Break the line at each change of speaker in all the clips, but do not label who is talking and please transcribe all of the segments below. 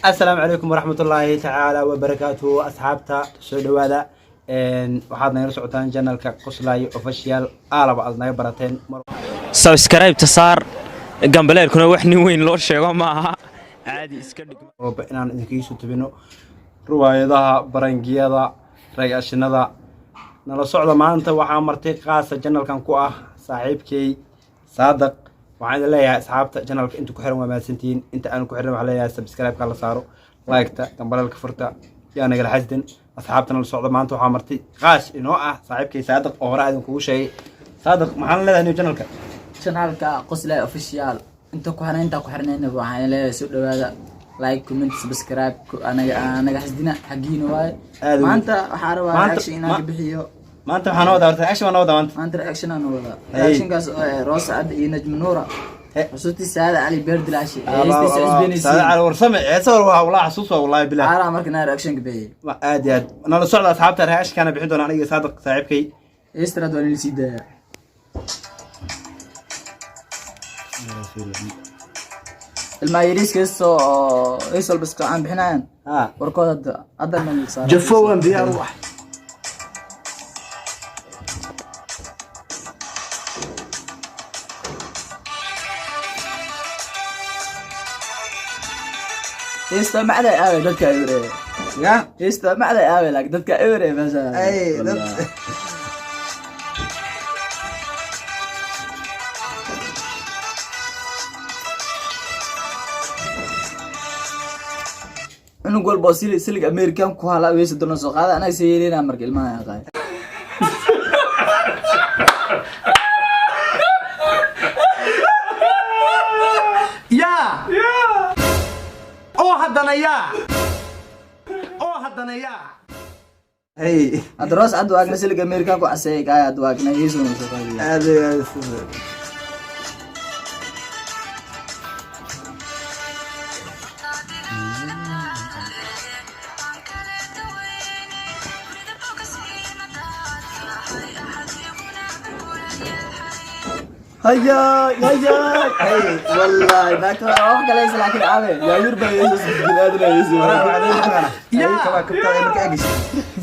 السلام عليكم ورحمة الله تعالى وبركاته أصحابتا سو دوادا waxaad naga socotaan channelka qoslaayo official aalaba aad naga barateen
subscribe ta saar gambaleerkuna wax nin weyn loo sheego ma aha caadi iska dhig
oo inaan idinkiisu tubino ruwaayadaha barangiyada rayashinada nala socda maanta waxaa martay qaasa channelkan ku ah saaxiibkay Saadaq waxaan leeyahay asxaabta channelka inta ku xiran waa maasantiin inta aan ku xiran waxa leeyahay subscribe ka la saaro like ta gambaleelka furta yaa naga xasdan asxaabtana la socda maanta waxaa martay qaas inoo ah saaxiibkay Saadaq oo hore idin kugu sheegay Saadaq maxaan leedahay
channelka qoslaayo official inta ku xirnayna waxaan leeyahay soo dhawaada like comment subscribe anaga xasdina xaqiina waay maanta waxaan rabaa reaction inaan bixiyo
maanta waxaan wadaa reaction
maanta reaction aan wadaa reaction kaas Rosa Ad iyo Najm Noura xusuusti Saad Ali Berdilaashi
Saad Ali warsame eesoo waa walaa xasuus wallahi bilaa
ara markana reaction ka bixiyay
ma aad nala socda asxaabta reaction kana bixin doona aniga Saadaq saaxiibkay
estrad wali sidaya المايريس كيسو ايسول بس كان بحنان وركود هذا من صار
جفوان ديار واحد
يستمع لي اوي ددك ايوري
يا
يستمع لي اوي لك ددك ايوري مثلا
اي
نقول بوسيلي سلك امريكان كو هلا ويس دون سو قاده انا سيلينا مرك ilmaha qaay
يا او حدنا يا اي
ادراس عد واقنا سلك امريكان كو عساي قاي عد واقنا يسو سو قاي
هذا
هيا والله ذاك روح ليس لكن عامل يا يربى يسوس بلاد لا يسوس
يا كما كنت مرك اجش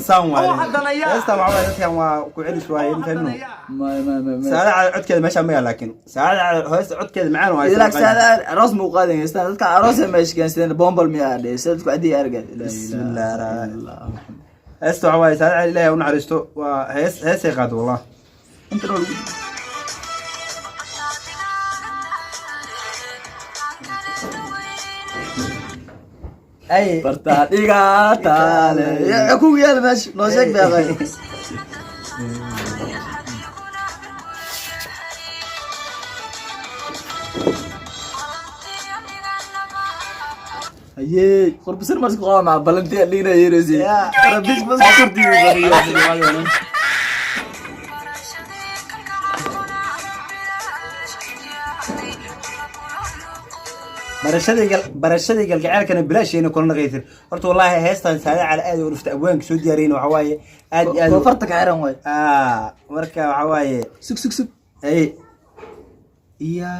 سام واي استمع واي كان ku celi شويه فهمنا
ما
ساعه codkeeda meesha ma laakiin saacada hoos codkeeda macaan waa
إذا ساعة راس مو قادين يستاهل كان راس ماشي كان سنة بومبل مياه سنة كعدي أرجع
بسم الله الرحمن الرحيم استوى واي ساعه إلهي ونعرسته وهيس يقاد والله
أنت
اي
برتاد إيجاتالي يا أخوي يا ماشي نوشك بيا هيي قرب سر ماسك قوام مع بلنتي لينا يرزي ربيش بس كردي
barashadii galgaceelkana bilaashayna kulana qeytir horta wallahi heestan saada cala aad u dhufta abwaanka soo diyaareen waxa waaye aad
farta ka xiran way
marka waxa waaye
sug
ay
ya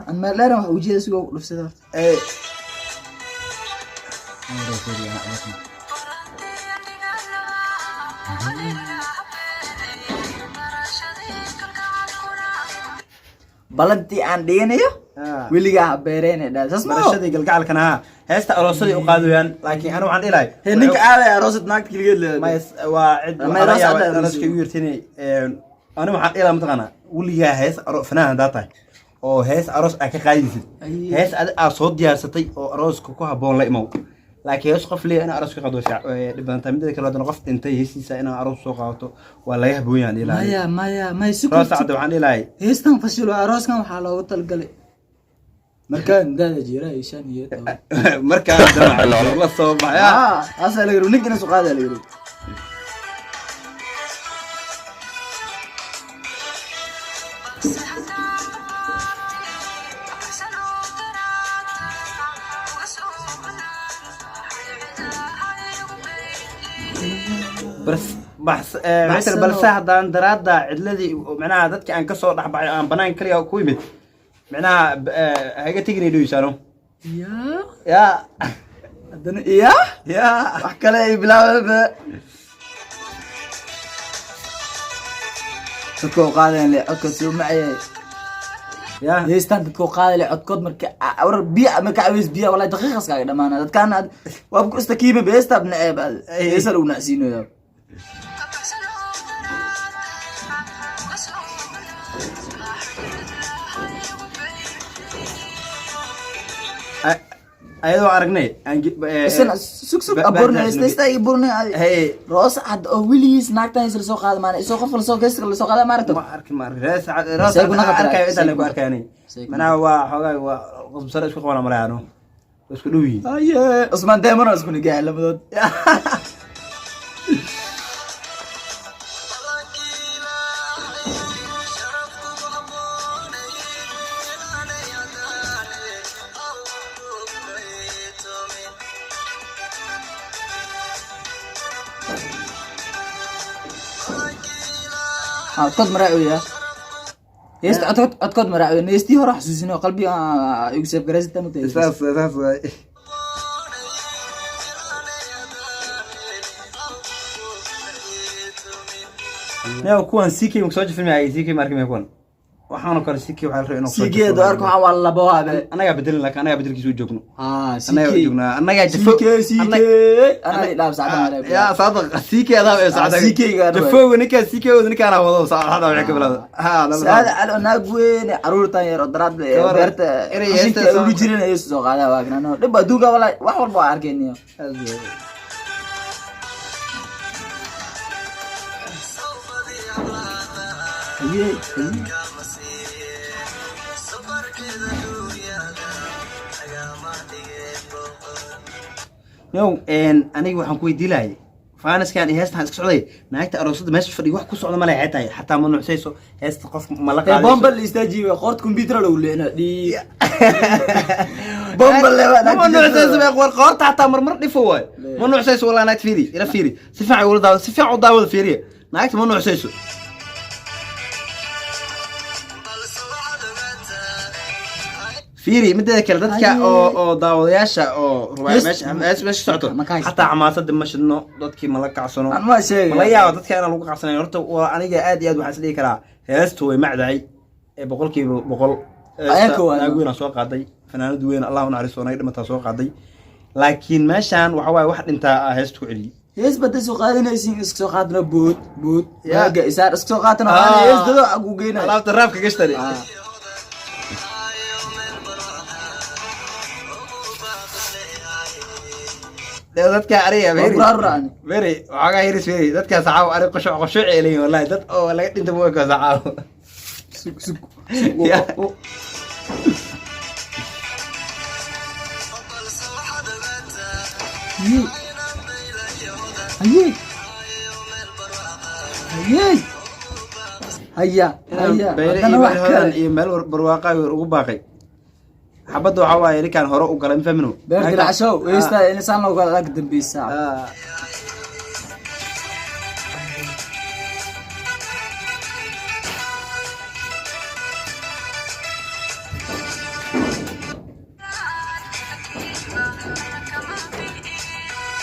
an ma leeran waxa ujeeda sugo dhufsada
ay
balanti aan dhiganayo wiliga beereen dhaasas
barashadii galgacalkana heesta aroosadii u qaadayaan laakiin anu waxaan ilaahay
ninka aaday aroosad naagta kaligeed
waa cid arooska u yirtinay anu waxaan ilaa mataqana wiliga hees fanaan daatay oo hees aroos ay ka qaadaysid hees aad soo diyaarsatay oo arooska ku haboon la imaw laakiin hees qof leeyahay in arooska qado dhibanta mid kale wadana qof intay heesiisa in aroos soo qaato waa laga habooyaan ilaahay
maya
suku saacad waxaan ilaahay
heestan fashil arooskan waxa loogu talgalay markaan daada jiray shan iyo
markaan damac la soo baxay
asal yiri ninkina soo qaada yiri
بس مثل بلسه دان درادا عدلدي معناها ددك aan ka soo dhaxbay aan banaan kaliya ku yimid معناها هيك تجري دويسانو
يا
يا
haddana iya
yaa
wax kale ay bilaababa dadkoo qaadayan le codka soo macayay
yaa
heestaan dadkoo qaada le codkood marka war biya marka aweys biya wallahi daqiiqas kaaga dhamaana dadkaana waa ku istakiima beestab naceeb heesa lagu nacsiinoyaa
ayadoo aragnay
isna sug aborna istaysta ay burna
hey
roos cad oo wiligiis naagtan isla soo qaada maana isoo qof la soo geeska la soo qaada maaragta
ma arki ma rees arkay inta ku arkaanay mana waa xogaa waa qosbsar isku qabana maraano isku dhawi
aye Usman Deemano isku nigaa labadood codkood maraaciya heesta codkood maraaciya neestii hore xasuusino qalbiga igu seef garaasita mutay
saas waay neo kuwan CK soo jifnay CK markii kuwan waxaan kor CK waxa la rabaa inuu
CK doorka waxa waa labo haabe
anaga bedelin laakiin anaga bedelkiisu joogno
CK
joogna anaga jafo
CK ana ilaab saacada
ya saadaq CK ada ee saacada
CK
jafo ninka CK ninka ana wado saacada waxa ka bilada ha
saad al naag weyn caruurtan yar oo daraad beerta inta ugu jireen ay soo qaada waagnano dib aduunka wala wax walba waa arkeenyo
yow aniga waxaan ku weydiilahay faanaskan iyo heestan iska socday naagta aroosada meesha fadhiyo wax ku socda ma leeyahay tahay xataa ma nuuxsayso heesta qof ma la qaadayo
bomba la istaajiyo qoort computer lagu leena di bomba lewa
ma nuuxsayso bay qoorta xataa marmar dhifo waay ma nuuxsayso walaa naagta fiiri ila fiiri si fiican wala daawo si fiican u daawada fiiriya naagta ma nuuxsayso fiiri midda kale dadka oo daawadayaasha oo meesha socdo xataa xamaasada ma shidno dadkii ma la kacsano
ma sheegay
ma la yaabo dadka inaan lagu kacsanayn horta waa aniga aad iyo aad waxaan isdhihi karaa heestu way macdahay ee boqolkiiba boqol naagweyna soo qaaday fanaanad weyn allah u naxariisto naga dhimataa soo qaaday laakiin meeshaan waxa waaye wax dhintaa heestu ku celiyey
hees bada soo qaadanaysiin iska soo qaadana bood yaaga isaar iska soo qaatana hees dado ugu geynay
alaabta raafka gashtari dadka ariga very waxaa hiris very dadka sacaaw ari qosho ceelay wallahi dad oo laga dhinta buu ka sacaaw
haya
iyo meel barwaaqo ugu baaqay xabada waxa waaye ninkan hore u galay fahmino
beer dilacasho weesta insan loo gala ka dambeeysa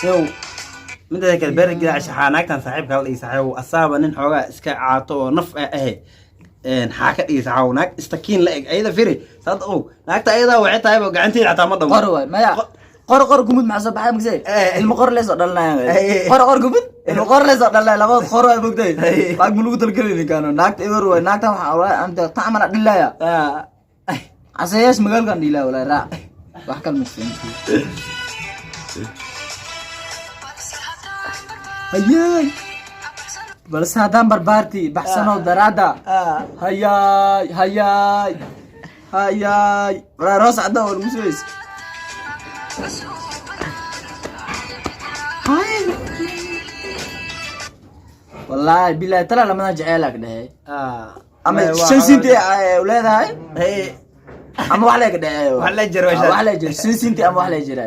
yow midda kale beer dilacasho naagtan saaxiibka hal iyo saaxiib asaaba nin xoogaa iska caato oo naf ah xaaka dhigaysa caaw naag istakiin la eg ayada firi saad oo naagta ayada waxay tahay gacanteeda xataa ma dhamo
qor way maya qor gumud ma soo baxay magsay ilmo qor leeso dhalnaa qor gumud ilmo qor leeso dhalnaa labad qor way bogtay baag mulugu talgalin kaano naagta ewer way naagta waxa anta taamana dhilaya asayaas magaalkan dhilaa wala raac wax kal maqsin ayay balse haddaan barbaarti baxsanoo daraada hayaay roos cadda oo lagu sugays wallaahi bilaahi tala lamadan jeceelak dhehe ama shan sinti leedahay ama wax leega dhehe wax la jiro shan sinti ama wax la jira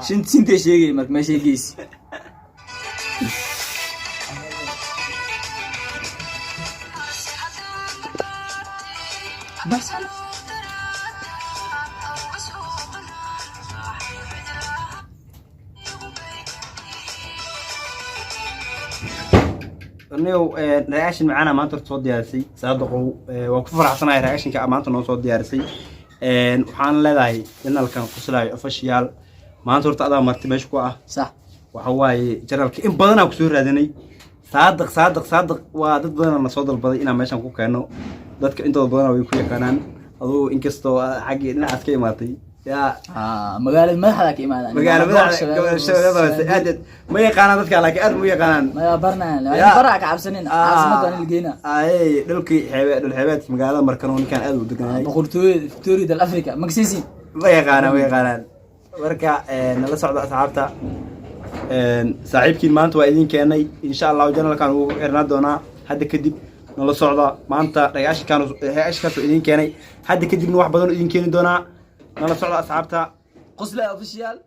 shan sinti sheegay marka meesha geesi بس
anigu reaction macana maanta soo diyaarisay saadaqow waa ku faraxsanahay reactionka maanta noo soo diyaarisay waxaan leedahay channelkan Qoslaayo official maanta horta adaa marti meesha ku ah
صح
waxa waaye channelka in badan aan ku soo raadinay saadaq waa dad badan na soo dalbaday inaan meeshan ku keeno dadka intooda badan way ku yaqaanaan adoo inkastoo xaqii dhinacaas ka imaatay يا
مقالة مدحدة كإيمان
مقالة مدحدة ما يقانا ذاتك لكن أد مو يقانان
ما يبرنا يعني برعك عبسنين عاصمة كان لقينا
أي دلكي الحيوات مقالة مركنون كان أدو دقنا
بقولتوي فيكتوري دل أفريقيا مكسيسي
ما يقانان وركا نلا سعود أصحابتا صاحبكي مانت وإذين كاني إن شاء الله وجنا كانوا إرنادونا حد كدب نلا سعود ما أنت رياش كانوا إذين كاني حد كدب نوح بدون إذين كاني دونا نلا سعود أصحابتا
قصلا أوفيشيال